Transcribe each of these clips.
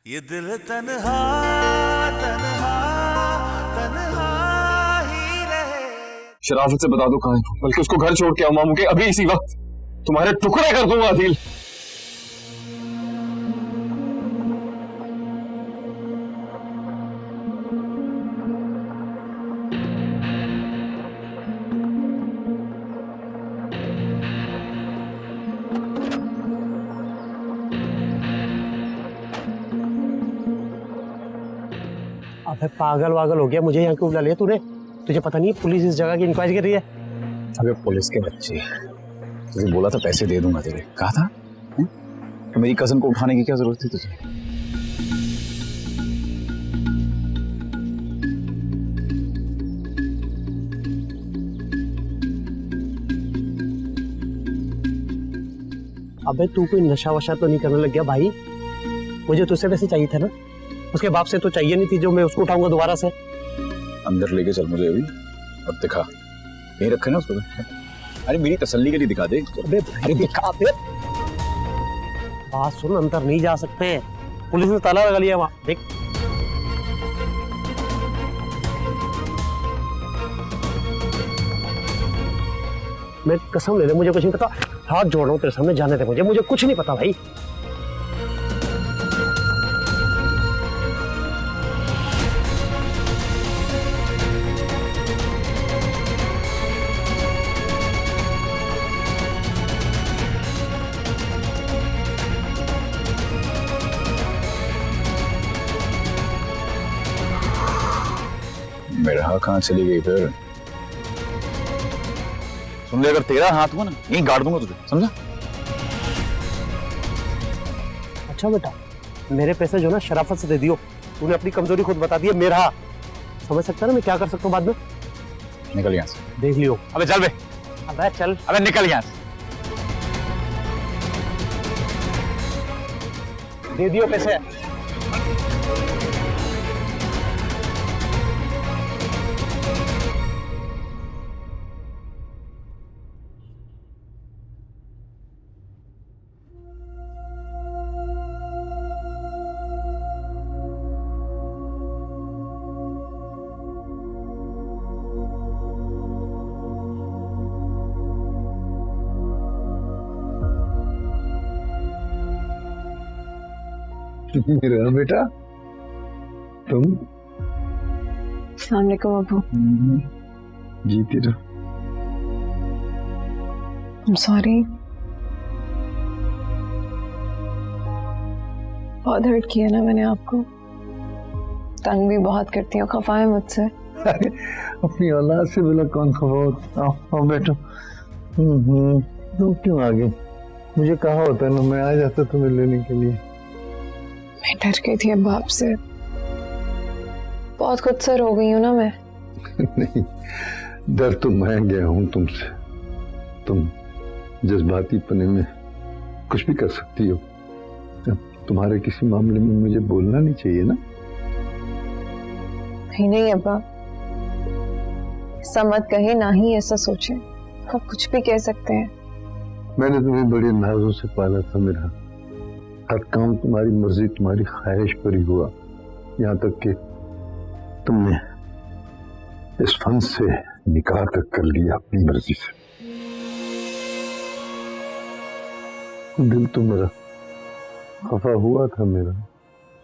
ये दिल तन्हा तन्हा तन्हा ही रहे। शराफत से बता दो कहाँ है, बल्कि उसको घर छोड़ के आओ मामू के अभी इसी वक्त तुम्हारे टुकड़े कर दूंगा आदिल। अबे पागल वागल हो गया, मुझे यहाँ क्यों बुला लिया तूने? तुझे पता नहीं पुलिस इस जगह की इंक्वायरी कर रही है। अबे पुलिस के बच्चे, तुझे बोला था पैसे दे दूंगा तेरे, कहा था तो मेरी कजन को उठाने की क्या जरूरत थी तुझे? अबे तू कोई नशा वशा तो नहीं करने लग गया भाई? मुझे तुझसे वैसे चाहिए था ना, उसके बाप से तो चाहिए नहीं थी जो मैं उसको उठाऊंगा दोबारा से। अंदर लेके चल मुझे अभी और दिखा, यहीं रखे ना उसको। अरे मेरी तसल्ली के लिए दिखा दे। अरे दिखा दे। बात सुन, अंदर नहीं जा सकते, पुलिस ने ताला लगा लिया वहां, देख। मैं कसम ले ले, मुझे कुछ नहीं पता, हाथ जोड़ रहा हूँ तेरे सामने, जाने दे मुझे कुछ नहीं पता भाई। मेरा कहाँ चली गई फिर? सुन ले, अगर तेरा हाथ हुआ ना यहीं गाड़ दूंगा तुझे, समझा? अच्छा बेटा, मेरे पैसे जो ना शराफत से दे दियो, तूने अपनी कमजोरी खुद बता दी है। मेरा समझ सकता है ना मैं क्या कर सकता हूँ बाद में? निकल यहाँ से। देख लियो। अबे चल बे। अबे चल। अबे निकल यहाँ से। दे दियो पैसे। मेरा बेटा तुम। अस्सलाम वालेकुम अबू। जीती रहो। I'm sorry, बहुत हर्ट किया ना मैंने आपको, तंग भी बहुत करती हूँ, खफा है मुझसे। अपनी औलाद से बोला कौन खफा होता? आओ बेटो। तुम क्यों आ गई? मुझे कहा होता ना, मैं आ जाता तुम्हें लेने के लिए। मैं डर गई थी अब आपसे, बहुत खुदसर हो गई हूँ ना मैं। नहीं, डर तो मैं गया हूँ तुमसे। तुम जज्बाती पने में कुछ भी कर सकती हो। अब तुम्हारे किसी मामले में मुझे बोलना नहीं चाहिए ना? नहीं अब्बा, ऐसा मत कहे, ना ही ऐसा सोचे, आप कुछ भी कह सकते हैं। मैंने तुम्हें बड़े नाजों से पाला था मेरा, हर काम तुम्हारी मर्जी तुम्हारी ख्वाहिश पर ही हुआ, यहाँ तक कि तुमने इस फन से निकाह तक कर लिया अपनी मर्जी से। दिल तो मेरा खफा हुआ था मेरा,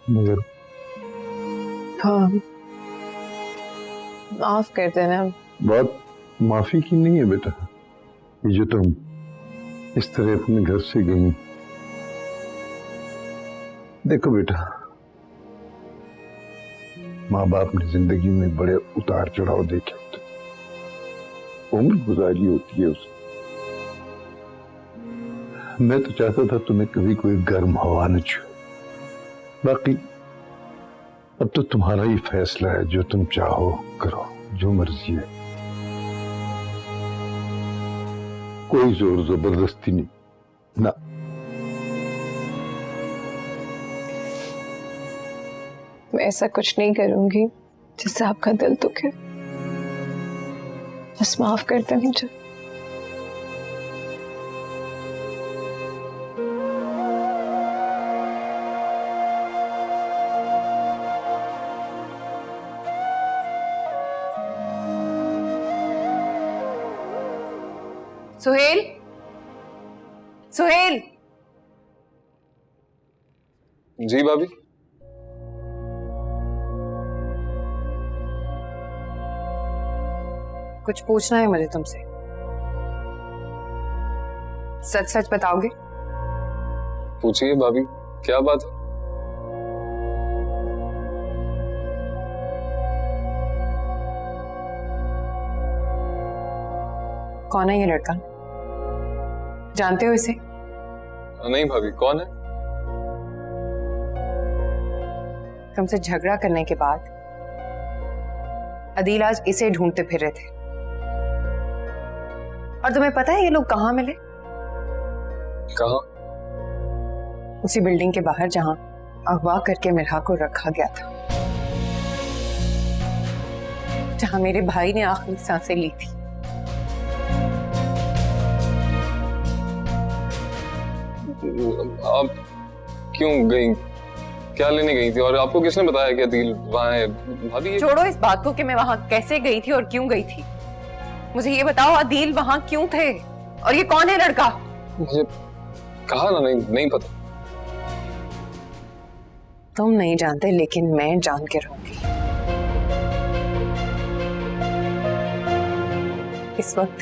मगर हाँ, माफ कर देना। बात माफी की नहीं है बेटा, ये जो तुम इस तरह अपने घर से गई। देखो बेटा, माँ बाप ने जिंदगी में बड़े उतार चढ़ाव देखे होते, उम्र गुजारी होती है उसे। मैं तो चाहता था तुम्हें कभी कोई गर्म हवा न छू। बाकी अब तो तुम्हारा ही फैसला है, जो तुम चाहो करो, जो मर्जी है, कोई जोर जबरदस्ती नहीं ना। मैं ऐसा कुछ नहीं करूंगी जिससे आपका दिल दुखे, बस माफ कर दे मुझे। सुहेल, सुहेल। जी भाभी। कुछ पूछना है मुझे तुमसे, सच सच बताओगे? पूछिए भाभी, क्या बात है? कौन है ये लड़का? जानते हो इसे? नहीं भाभी, कौन है? तुमसे झगड़ा करने के बाद अदील आज इसे ढूंढते फिर रहे थे। और तुम्हें पता है ये लोग कहाँ मिले? कहाँ? उसी बिल्डिंग के बाहर जहां अगवा करके मिरहा को रखा गया था, जहां मेरे भाई ने आखिरी सांसें ली थी। आप क्यों गई? क्या लेने गई थी? और आपको किसने बताया कि अदील वहां है? भाभी छोड़ो इस बात को कि मैं वहां कैसे गई थी और क्यों गई थी। मुझे ये बताओ, अदील वहां क्यों थे? और ये कौन है लड़का? मुझे कहा ना, नहीं पता। तुम नहीं जानते, लेकिन मैं जान के रहूंगी। इस वक्त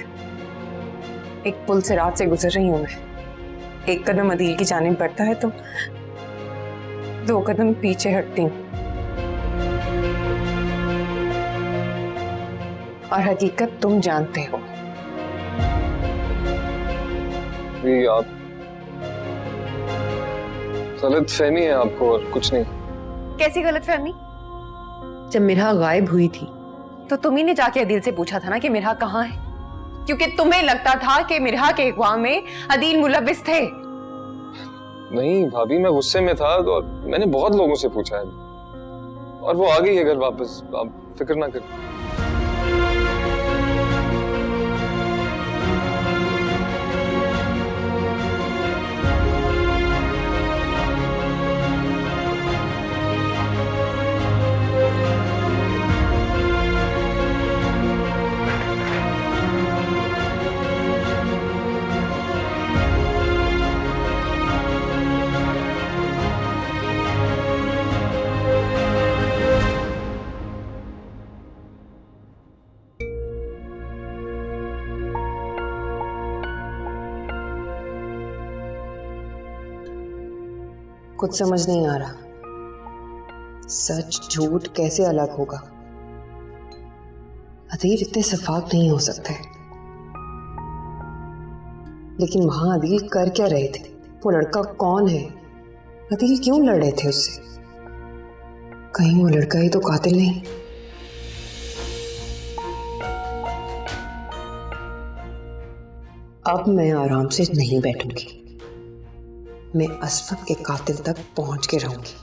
एक पुल से रात से गुजर रही हूं मैं। एक कदम अदील की जानिब बढ़ता है तो 2 कदम पीछे हटती हूँ। और हकीकत तुम जानते हो। भी आप गलत फहमी है आपको, और कुछ नहीं। कैसी गलत फहमी? जब मिरहा गायब हुई थी तो तुम्ही ने जाके अदील से पूछा था ना कि मिरहा कहाँ है, क्योंकि तुम्हें लगता था कि मिरहा के अगवा में अदील मुलव्विस थे। नहीं भाभी, मैं गुस्से में था तो मैंने बहुत लोगों से पूछा है, और वो आ गई है घर वापस। आप फिक्र ना करें। कुछ समझ नहीं आ रहा, सच झूठ कैसे अलग होगा। अदील इतने शफाफ नहीं हो सकते। लेकिन वहां अदील कर क्या रहे थे? वो लड़का कौन है? अदील क्यों लड़ रहे थे उससे? कहीं वो लड़का ही तो कातिल नहीं? अब मैं आराम से नहीं बैठूंगी, मैं असफत के कातिल तक पहुंच के रहूंगी।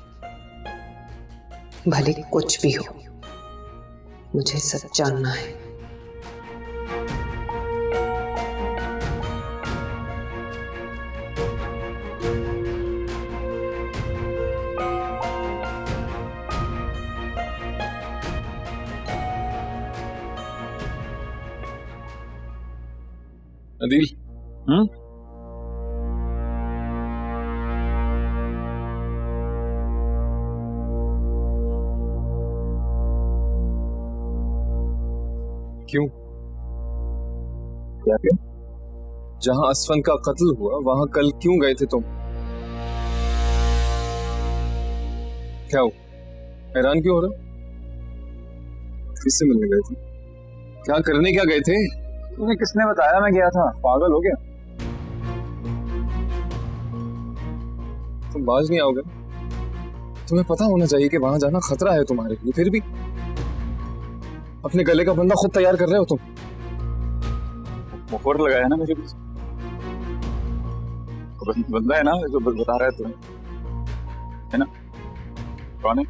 भले कुछ भी हो, मुझे सच जानना है। अदील, क्यों? क्या क्यों? जहां असफन का कत्ल हुआ वहां कल क्यों गए थे तुम? क्या हो, हैरान क्यों हो रहे हो? किससे मिलने गए थे? क्या करने क्या गए थे? तुम्हें किसने बताया मैं गया था? पागल हो गया? तुम बाज नहीं आओगे? तुम्हें पता होना चाहिए कि वहां जाना खतरा है तुम्हारे लिए, फिर भी अपने गले का बंदा खुद तैयार कर रहे हो तुम। मुखौर लगाया ना मुझे, बंदा है ना जो बता रहा है तुम्हें, है ना? कौन है?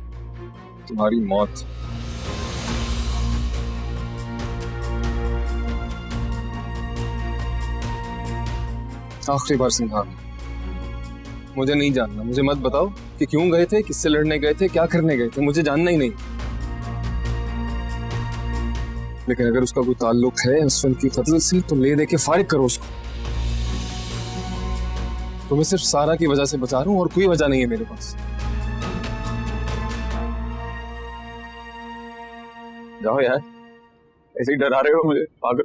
तुम्हारी मौत। आखिरी बार समझा, मुझे नहीं जानना। मुझे मत बताओ कि क्यों गए थे, किससे लड़ने गए थे, क्या करने गए थे। मुझे जानना ही नहीं। लेकिन अगर उसका कोई ताल्लुक है असफल की कत्ल से तो ले दे के फारिग करो उसको। तो मैं सिर्फ सारा की वजह से बचा रहा हूं और कोई वजह नहीं है मेरे पास। जाओ यार, ऐसे ही डरा रहे हो मुझे पागल।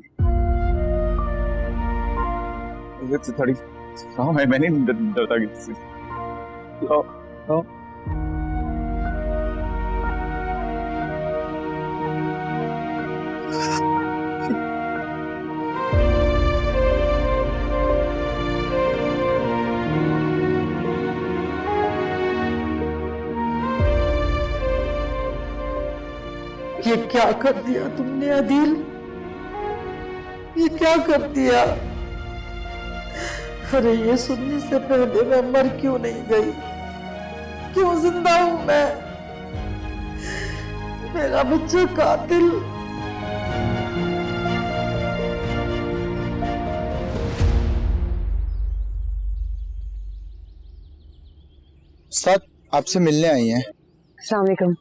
थोड़ी हाँ मैं नहीं डरता किसी से। जाओ जाओ। ये क्या कर दिया तुमने आदिल? ये क्या कर दिया? अरे ये सुनने से पहले मैं मर क्यों नहीं गई? क्यों जिंदा हूं मैं? मेरा बच्चा कातिल। सर आपसे मिलने आई हैं। अस्सलाम वालेकुम।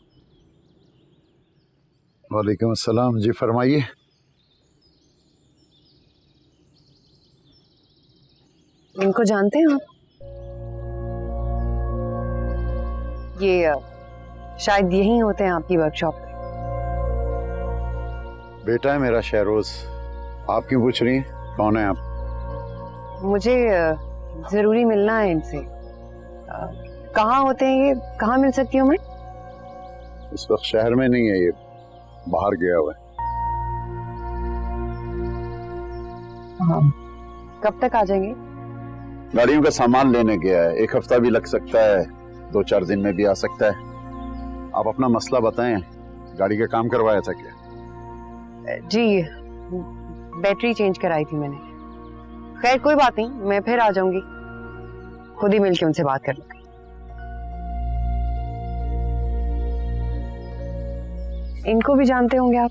वालेकुम अस्सलाम। जी फरमाइए। इनको जानते हैं आप? ये शायद यही होते हैं आपकी वर्कशॉप पे। बेटा है मेरा शहरोज। आप क्यों पूछ रही हैं? कौन है आप? मुझे जरूरी मिलना है इनसे। कहाँ होते हैं ये? कहाँ मिल सकती हूँ मैं? इस वक्त शहर में नहीं है, ये बाहर गया हुआ है। हाँ। कब तक आ जाएंगे? गाड़ियों का सामान लेने गया है, 1 हफ्ता भी लग सकता है, 2-4 दिन में भी आ सकता है। आप अपना मसला बताएं, गाड़ी का काम करवाया था क्या? जी बैटरी चेंज कराई थी मैंने। खैर कोई बात नहीं, मैं फिर आ जाऊंगी, खुद ही मिलके उनसे बात कर लूंगी। इनको भी जानते होंगे आप?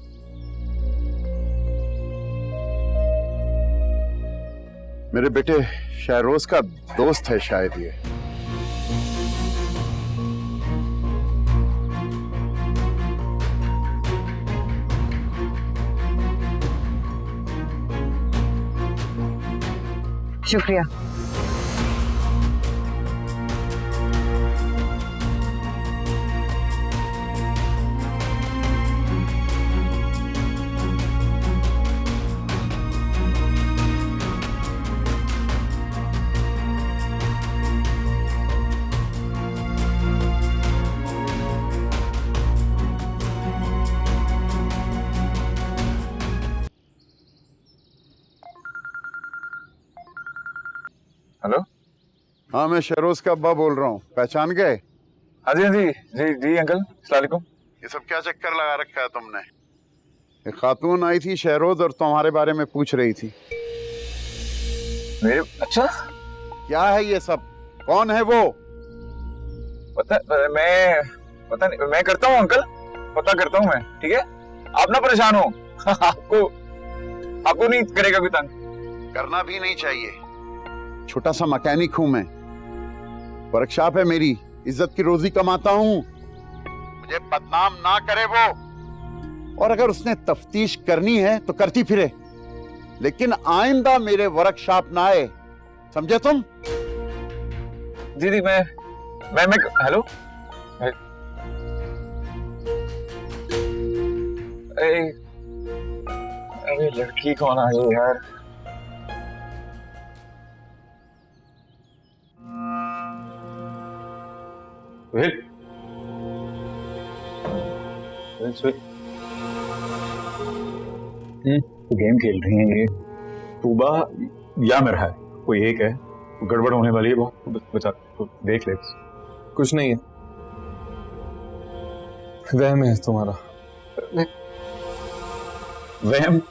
मेरे बेटे शहरोज का दोस्त है शायद ये। शुक्रिया। हेलो। हाँ मैं शहरोज का अब्बा बोल रहा हूँ, पहचान गए? हाँ जी हाँ जी जी जी अंकल अस्सलाम वालेकुम। ये सब क्या चक्कर लगा रखा है तुमने? एक खातून आई थी शहरोज और तुम्हारे बारे में पूछ रही थी। मेरे अच्छा क्या है ये सब? कौन है वो? पता नहीं, मैं करता हूँ अंकल, पता करता हूँ मैं, ठीक है? आप ना परेशान हो। आपको नहीं करेगा कोई तंग। करना भी नहीं चाहिए। छोटा सा मैकेनिक हूं मैं, वर्कशॉप है मेरी, इज्जत की रोजी कमाता हूं। मुझे बदनाम ना करे वो। और अगर उसने तफ्तीश करनी है तो करती फिरे, लेकिन आइंदा मेरे वर्कशॉप ना आए, समझे तुम? जी जी मैं हेलो। अरे लड़की कौन आ गई यार? गेम खेल रही हैं ये तूबा या मेरा है, कोई एक है, गड़बड़ होने वाली है बहुत, बचा देख ले। कुछ नहीं है, वहम है तुम्हारा। वहम?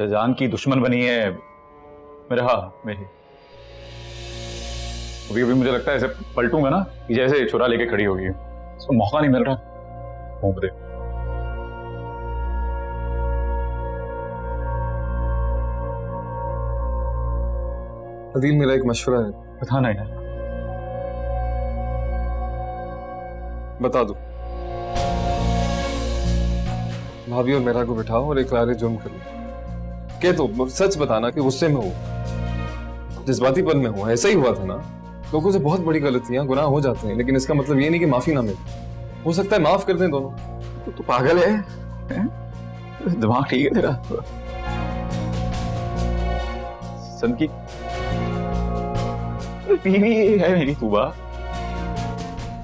जान की दुश्मन बनी है मेरा मेरी। अभी अभी मुझे लगता है ऐसे पलटूंगा ना कि जैसे छुरा लेके खड़ी होगी, उसको मौका नहीं मिल रहा। घूम दे। अदील मेरा एक मशवरा है। बताना यार। बता दो। भाभी और मेरा को बिठाओ और एक लारे जुर्म कर लो। कह तो सच बताना कि गुस्से में हो, जज्बातीपन में हो। ऐसा ही हुआ था ना। लोगों से बहुत बड़ी गलतियां गुनाह हो जाते हैं, लेकिन इसका मतलब ये नहीं कि माफी ना मिले। हो सकता है माफ कर दें दोनों। तू पागल है? दिमाग ठीक है तेरा? सन की बीवी है मेरी तूबा,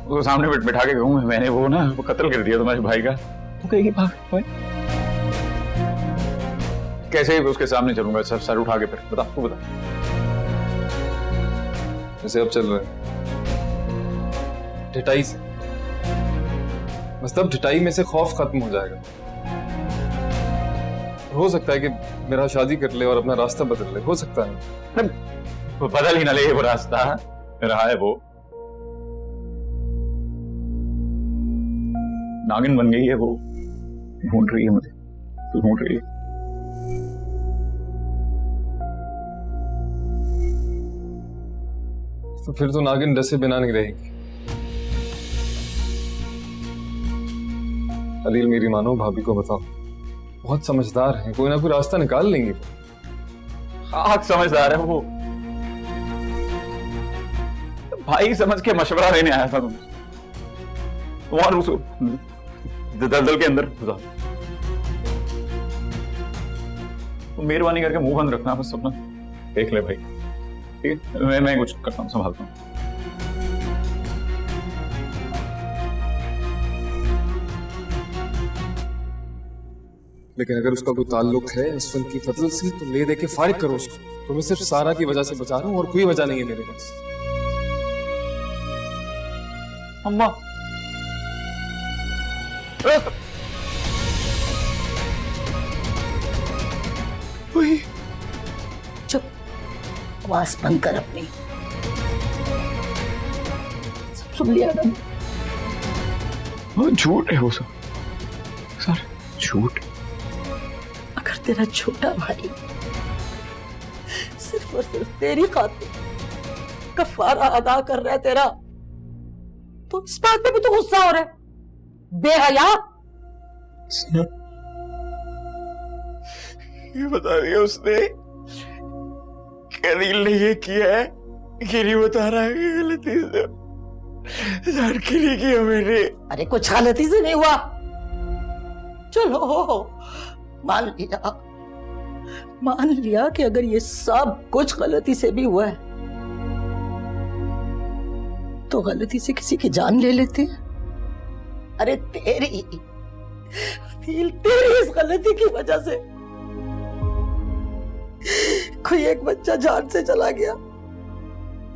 उसको सामने बिठा के कहूँ मैंने वो ना वो कत्ल कर दिया तुम्हारे भाई का, तो कहेगी भाई कैसे उसके सामने चलूंगा सर उठा के? फिर बता, तू बता। जैसे अब चल रहा है ढिठाई से, बस तब ढिठाई में से खौफ खत्म हो जाएगा। हो सकता है कि मेरा शादी कर ले और अपना रास्ता बदल ले, हो सकता है। वो बदल ही ना ले, वो रास्ता रहा है वो। नागिन बन गई है वो, ढूंढ रही है मुझे, तू ढूंढ रही है। तो फिर तो नागिन डसे बिना नहीं रहेगी। अलील मेरी मानो, भाभी को बताओ, बहुत समझदार है, कोई ना कोई रास्ता निकाल लेंगे। हाँ समझदार है वो, भाई समझ के मशवरा लेने आया था और उसको दलदल के अंदर घुसा। तो मेहरबानी करके मुंह बंद रखना बस अपना, देख ले भाई, ठीक है? मैं कुछ करता हूँ, संभालता हूँ। लेकिन अगर उसका कोई ताल्लुक है असफल की कत्ल से, तो ले दे के फारिग करो उसको। तो मैं सिर्फ सारा की वजह से बचा रहा हूँ और कोई वजह नहीं है मेरे पास। अम्मा चुप, आवाज बंद कर अपनी। सब सुन लिया ना? झूठ है वो सब, सर झूठ। अगर तेरा छोटा भाई सिर्फ और सिर्फ तेरी खातिर कफारा अदा कर रहा है तेरा, तो इस बात पे भी तो गुस्सा हो रहा है? बेहया। ये बता दिया उसने कि अनिल ने ये किया है, ये नहीं बता रहा है कि गलती से जान के नहीं किया मैंने। अरे कुछ गलती से नहीं हुआ, चलो मान लिया कि अगर ये सब कुछ गलती से भी हुआ है, तो गलती से किसी की जान ले लेते। अरे तेरी इस गलती की वजह से कोई एक बच्चा जान से चला गया।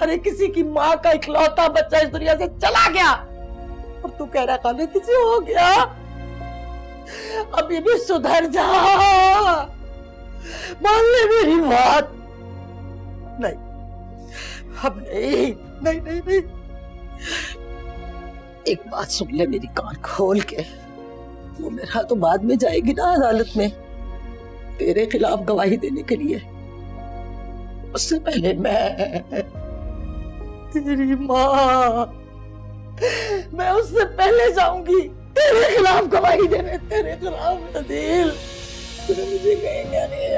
अरे किसी की माँ का इकलौता बच्चा इस दुनिया से चला गया, और तू कह रहा गलती से हो गया। अभी भी सुधर जा, मान ले मेरी बात। नहीं, अब नहीं। एक बात सुन ले मेरी, कान खोल के। वो मेरा तो बाद में जाएगी ना अदालत में तेरे खिलाफ गवाही देने के लिए, उससे पहले मैं तेरी माँ, मैं उससे पहले जाऊंगी तेरे खिलाफ गवाही देने, तेरे खिलाफ। अदील मुझे कहेंगे नहीं।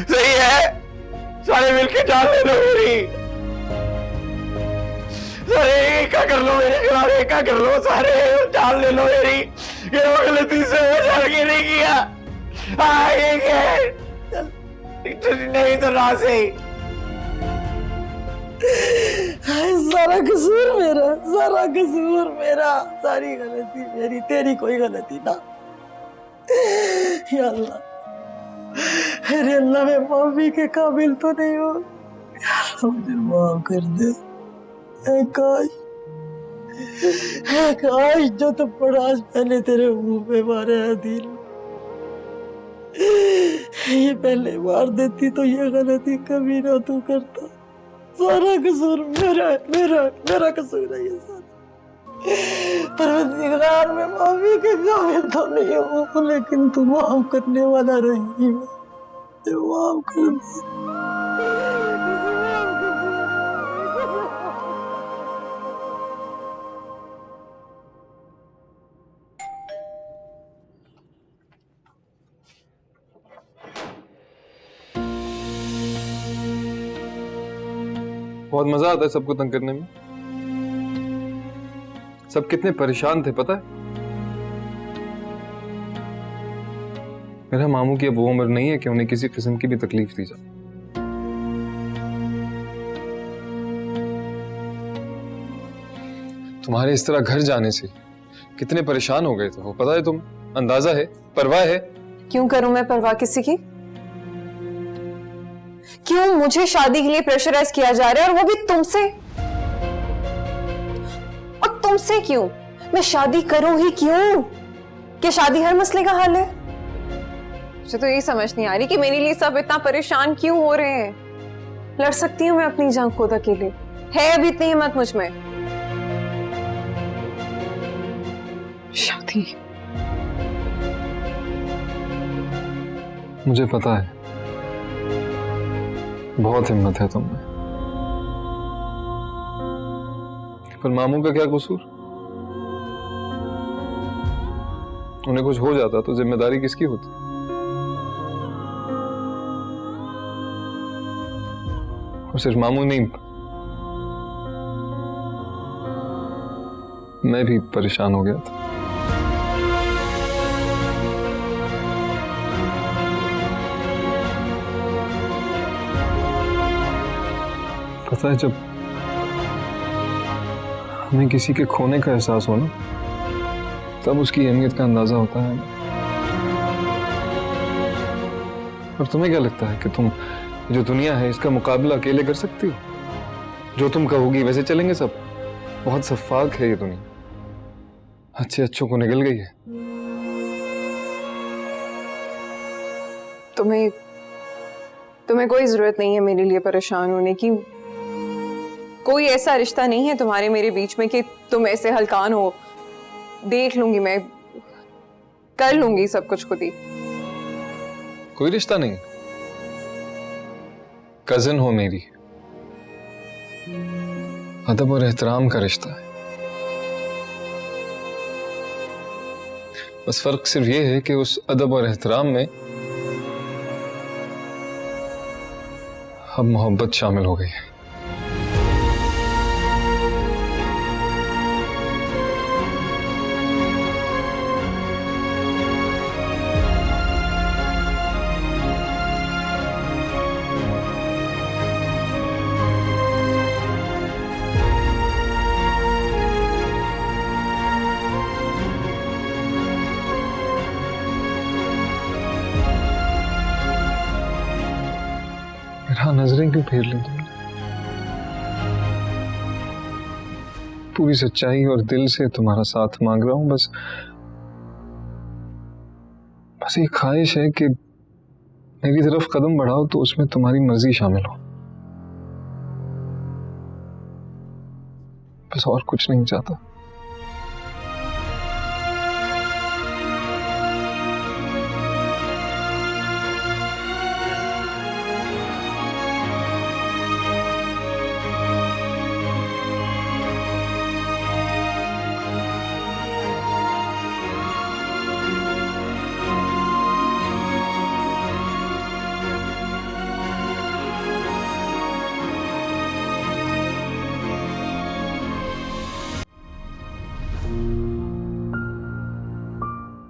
सही है, सारे मिलके जान ले लो मेरी। सारे क्या कर लो मेरे खिलाफ, क्या कर लो, सारे जान ले लो मेरी। ये वो गलती से मैं जान के नहीं किया। हाँ ये क्या है, नहीं तो ना से सारा कसूर मेरा, सारी गलती मेरी, तेरी कोई गलती ना। या अल्लाह, अरे अल्लाह, मैं माफी के काबिल तो नहीं हूँ, मुझे माफ कर दे। काश जो तो आज पहले तेरे मुंह पे मारे है दिल, ये पहले मार देती तो ये गलती कभी ना तू करता। सारा कसूर मेरा कसूर है ये सारा। परवरदिगार, मैं माफी के काबिल तो नहीं हूँ, लेकिन तू माफ करने वाला रही, माफ कर दे। बहुत मजा आता है सबको तंग करने में। सब कितने परेशान थे पता है। मेरा मामू की अब वो उम्र नहीं है कि उन्हें किसी किस्म की भी तकलीफ दी जाए। तुम्हारे इस तरह घर जाने से कितने परेशान हो गए थे वो पता है तुम्हें? अंदाजा है? परवाह है? क्यों करूं मैं परवाह किसी की? क्यों मुझे शादी के लिए प्रेशराइज किया जा रहा है, और वो भी तुमसे? और तुमसे क्यों? मैं शादी करूं ही क्यों? क्या शादी हर मसले का हल है? मुझे तो यही समझ नहीं आ रही कि मेरे लिए सब इतना परेशान क्यों हो रहे हैं। लड़ सकती हूँ मैं अपनी जान खुद अकेले, है अभी इतनी हिम्मत मुझ में। शादी, मुझे पता है बहुत हिम्मत है तुम में, पर मामू का क्या कसूर? उन्हें कुछ हो जाता तो जिम्मेदारी किसकी होती? और सिर्फ मामू नहीं, मैं भी परेशान हो गया था। पता है जब हमें किसी के खोने का एहसास हो ना, तब उसकी अहमियत का अंदाजा होता है। और तुम्हें क्या लगता है कि तुम जो दुनिया है इसका मुकाबला अकेले कर सकती हो? जो तुम कहोगी वैसे चलेंगे सब? बहुत शफ़ाक है ये दुनिया, अच्छे अच्छों को निगल गई है। तुम्हें कोई जरूरत नहीं है मेरे लिए परेशान होने की। कोई ऐसा रिश्ता नहीं है तुम्हारे मेरे बीच में कि तुम ऐसे हलकान हो। देख लूंगी मैं, कर लूंगी सब कुछ खुद ही। कोई रिश्ता नहीं, कजिन हो मेरी, अदब और एहतराम का रिश्ता है। बस फर्क सिर्फ ये है कि उस अदब और एहतराम में अब मोहब्बत शामिल हो गई है। मेरा नजरें क्यों फेर ली तुमने? पूरी सच्चाई और दिल से तुम्हारा साथ मांग रहा हूं। बस एक ख्वाहिश है कि मेरी तरफ कदम बढ़ाओ तो उसमें तुम्हारी मर्जी शामिल हो। बस और कुछ नहीं चाहता।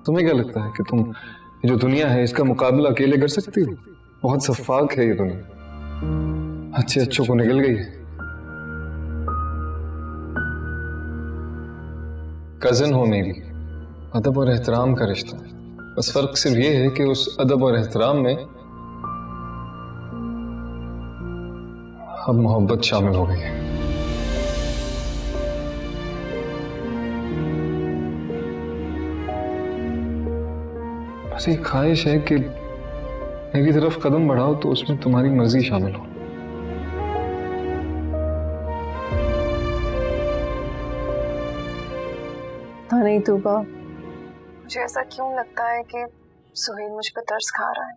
तुम्हें क्या लगता है कि तुम ये जो दुनिया है इसका मुकाबला अकेले कर सकती हो? बहुत शफ़ाक है ये दुनिया, अच्छे अच्छों को निगल गई है। कजिन हो मेरी, अदब और एहतराम का रिश्ता है। बस फर्क सिर्फ ये है कि उस अदब और एहतराम में अब मोहब्बत शामिल हो गई है। बस एक ख्वाहिश है कि मेरी तरफ कदम बढ़ाओ तो उसमें तुम्हारी मर्जी शामिल हो। हाँ नहीं तूबा, मुझे ऐसा क्यों लगता है कि सुहेल मुझ पे तरस खा रहा है,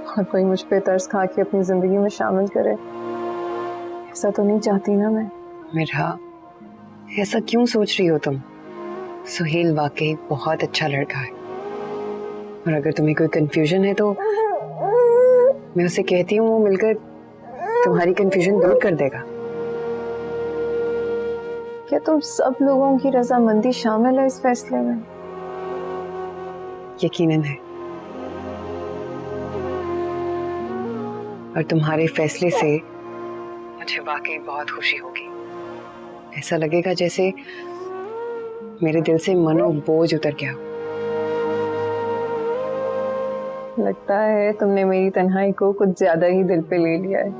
और कोई मुझ पे तरस खा के अपनी जिंदगी में शामिल करे। ऐसा तो नहीं चाहती ना मैं। मेरा ऐसा क्यों सोच रही हो तुम? सुहेल वाकई बहुत अच्छा लड़का है, और अगर तुम्हें कोई कंफ्यूजन है तो मैं उसे कहती हूँ वो मिलकर तुम्हारी कंफ्यूजन दूर कर देगा। क्या तुम सब लोगों की रजामंदी शामिल है इस फैसले में? यकीनन है, और तुम्हारे फैसले से मुझे वाकई बहुत खुशी होगी। ऐसा लगेगा जैसे मेरे दिल से मनो बोझ उतर गया। लगता है तुमने मेरी तन्हाई को कुछ ज्यादा ही दिल पे ले लिया है।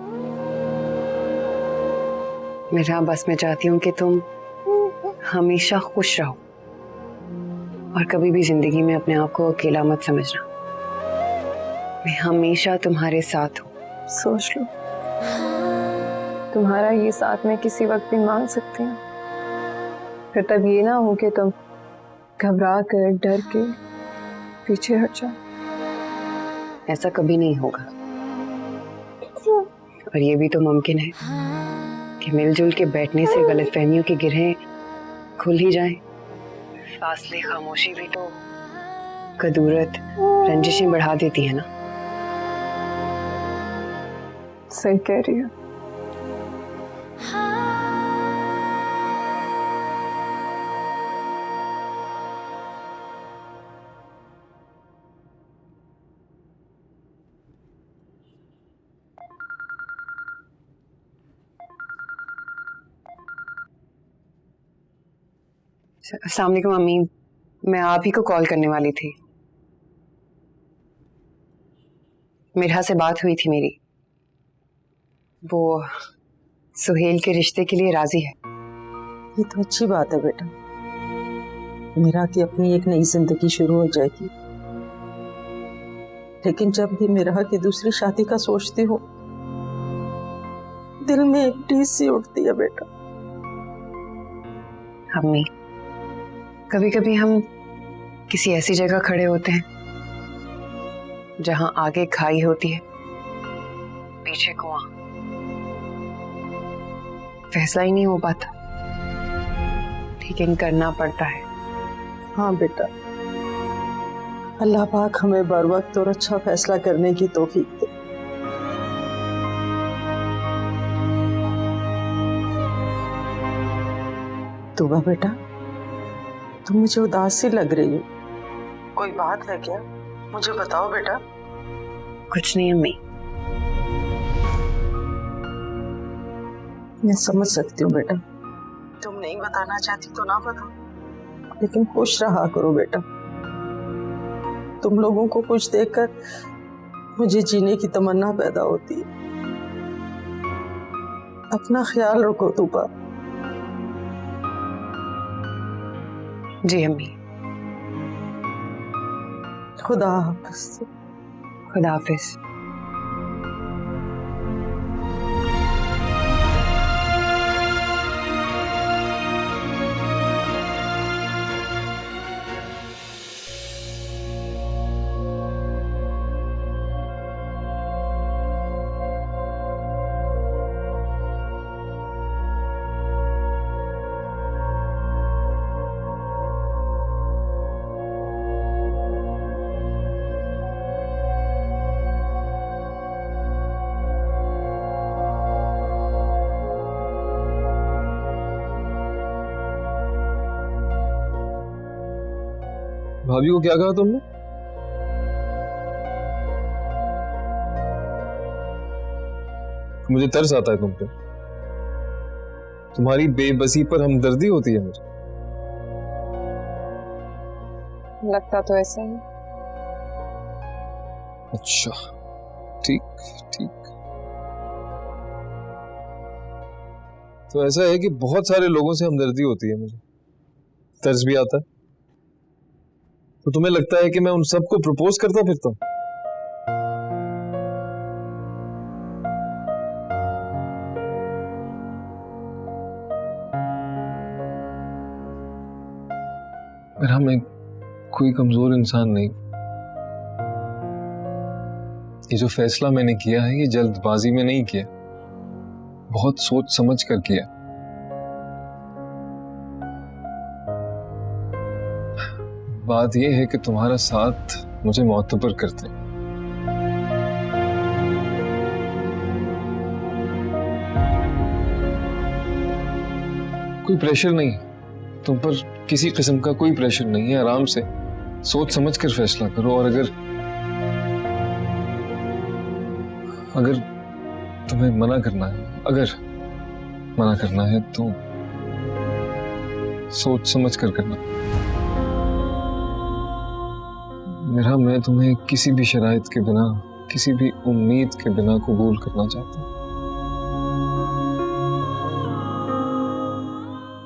मेरा बस मैं चाहती हूँ कि तुम हमेशा खुश रहो और कभी भी जिंदगी में अपने आप को अकेला मत समझना। मैं हमेशा तुम्हारे साथ हूँ। सोच लो, तुम्हारा ये साथ मैं किसी वक्त भी मांग सकती हूँ। फिर तब ये ना हो कि तुम घबरा कर डर के पीछे हट जाओ। ऐसा कभी नहीं होगा, और ये भी तो मुमकिन है कि मिलजुल के बैठने से गलतफहमियों की गिरहें खुल ही जाएं। फासले खामोशी भी तो कदूरत रंजिशें बढ़ा देती है ना। सही कह रही हो। अस्सलाम वालेकुम अम्मी, मैं आप ही को कॉल करने वाली थी। मिरहा से बात हुई थी मेरी, वो सुहेल के रिश्ते के लिए राजी है। ये तो अच्छी बात है बेटा, मीरा की अपनी एक नई जिंदगी शुरू हो जाएगी। लेकिन जब भी मीरा की दूसरी शादी का सोचती हो, दिल में एक टीस सी उठती है बेटा। अम्मी, कभी कभी हम किसी ऐसी जगह खड़े होते हैं जहां आगे खाई होती है, पीछे कुआं। फैसला ही नहीं हो पाता, लेकिन करना पड़ता है। हाँ बेटा, अल्लाह पाक हमें बर वक्त और अच्छा फैसला करने की तौफीक दे। तुबा बेटा, तुम मुझे उदास सी लग रही हो, कोई बात है क्या? मुझे बताओ बेटा। कुछ नहीं अम्मी। मैं समझ सकती हूँ बेटा, तुम नहीं बताना चाहती तो ना बताओ, लेकिन खुश रहा करो बेटा। तुम लोगों को खुश देखकर मुझे जीने की तमन्ना पैदा होती है। अपना ख्याल रखो तुबा। जी अम्मी। खुदा हाफिज। खुदा हाफिज। भाभी को क्या कहा तुमने? मुझे तरस आता है तुम पे। तुम्हारी बेबसी पर हमदर्दी होती है मुझे। लगता तो ऐसा ही। अच्छा, ठीक ठीक। तो ऐसा है कि बहुत सारे लोगों से हमदर्दी होती है मुझे, तरस भी आता है। तो तुम्हें लगता है कि मैं उन सबको प्रपोज करता फिरता हूं? मेरा मैं कोई कमजोर इंसान नहीं। ये जो फैसला मैंने किया है, ये जल्दबाजी में नहीं किया, बहुत सोच समझ कर किया। बात यह है कि तुम्हारा साथ मुझे मोतबर करते। कोई प्रेशर नहीं है तुम पर, किसी किस्म का कोई प्रेशर नहीं है। आराम से सोच समझ कर फैसला करो, और अगर तुम्हें मना करना है तो सोच समझ कर करना। मेरा, मैं तुम्हें किसी भी शराइत के बिना, किसी भी उम्मीद के बिना कबूल करना चाहता हूं।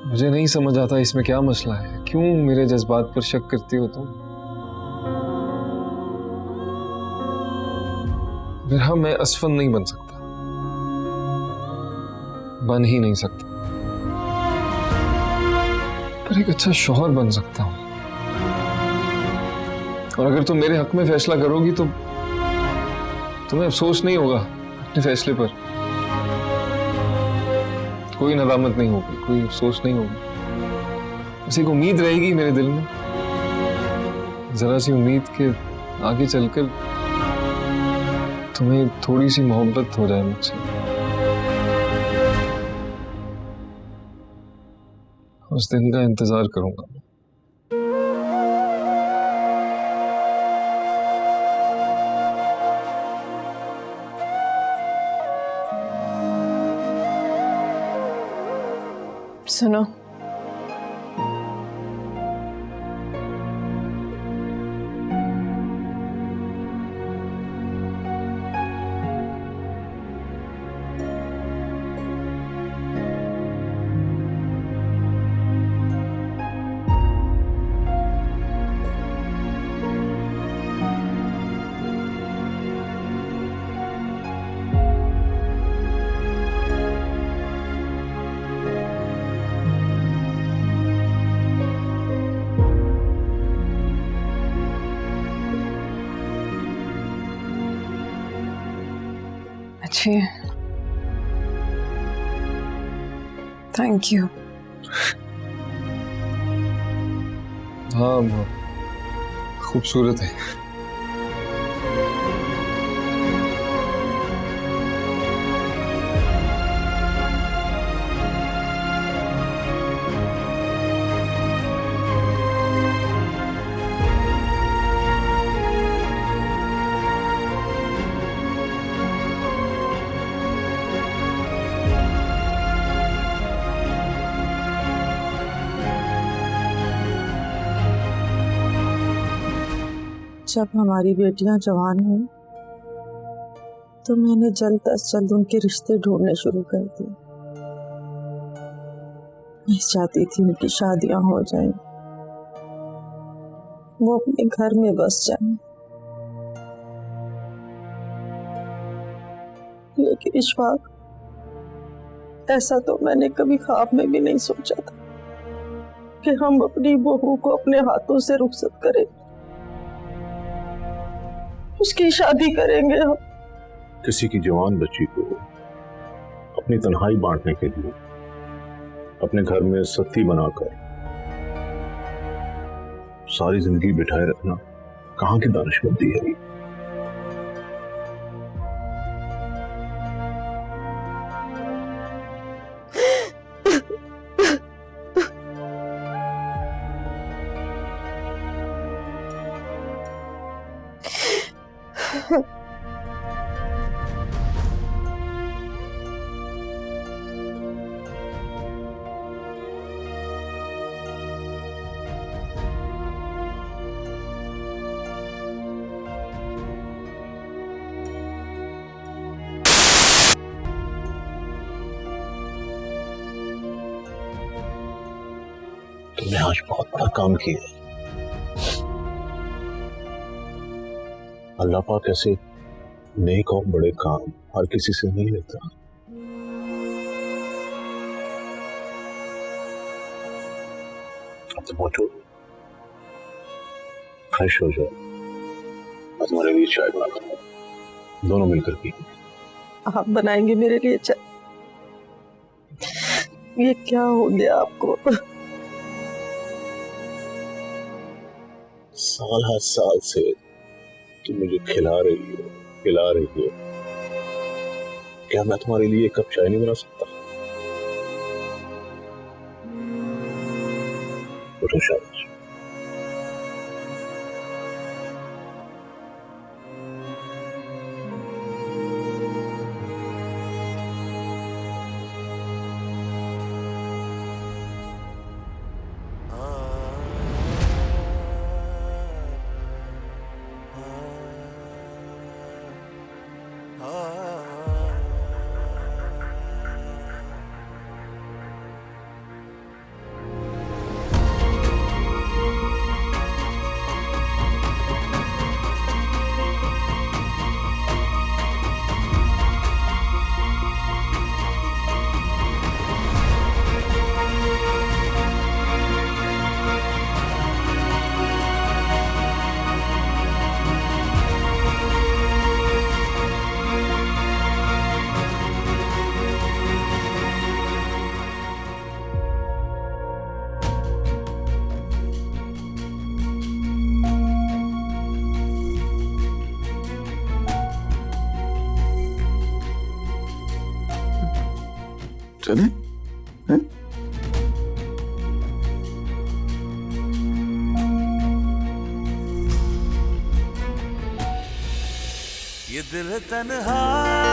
मुझे नहीं समझ आता इसमें क्या मसला है, क्यों मेरे जज्बात पर शक करती हो तुम? मेरा, मैं असफन नहीं बन सकता, बन ही नहीं सकता, पर एक अच्छा शौहर बन सकता हूं। और अगर तुम मेरे हक में फैसला करोगी तो तुम्हें अफसोस नहीं होगा अपने फैसले पर, कोई नदामत नहीं होगी, कोई अफसोस नहीं होगा। बस एक उम्मीद रहेगी मेरे दिल में, जरा सी उम्मीद के आगे चलकर तुम्हें थोड़ी सी मोहब्बत हो जाए मुझसे। उस दिन का इंतजार करूंगा। सुनो, अच्छी है, थैंक यू। हाँ, खूबसूरत है। जब हमारी बेटियां जवान हुई तो मैंने जल्द अज जल्द उनके रिश्ते ढूंढने शुरू कर दिए। मैं चाहती थी उनकी शादियां हो जाएं, वो अपने घर में बस जाएं। लेकिन इशफाक, ऐसा तो मैंने कभी ख्वाब में भी नहीं सोचा था कि हम अपनी बहू को अपने हाथों से रुखसत करें, उसकी शादी करेंगे हम। किसी की जवान बच्ची को अपनी तन्हाई बांटने के लिए अपने घर में सत्ती बनाकर सारी जिंदगी बिठाए रखना कहां की दानिशमंदी है ये? तुमने आज बहुत बड़ा काम किया है। अल्लाह पाक ऐसे नेक और बड़े काम हर किसी से नहीं लेता। अब तुम उठो, फ्रेश हो जाओ, मैं तुम्हारे लिए चाय बना दूंगा, दोनों मिलकर पिएंगे। आप बनाएंगे मेरे लिए चाय? ये क्या हो गया आपको? साल हर साल से तुम मुझे खिला रही हो, पिला रही हो, क्या मैं तुम्हारे लिए एक कप चाय नहीं बना सकता? बैठो शाबाश। चले ये दिल तन्हा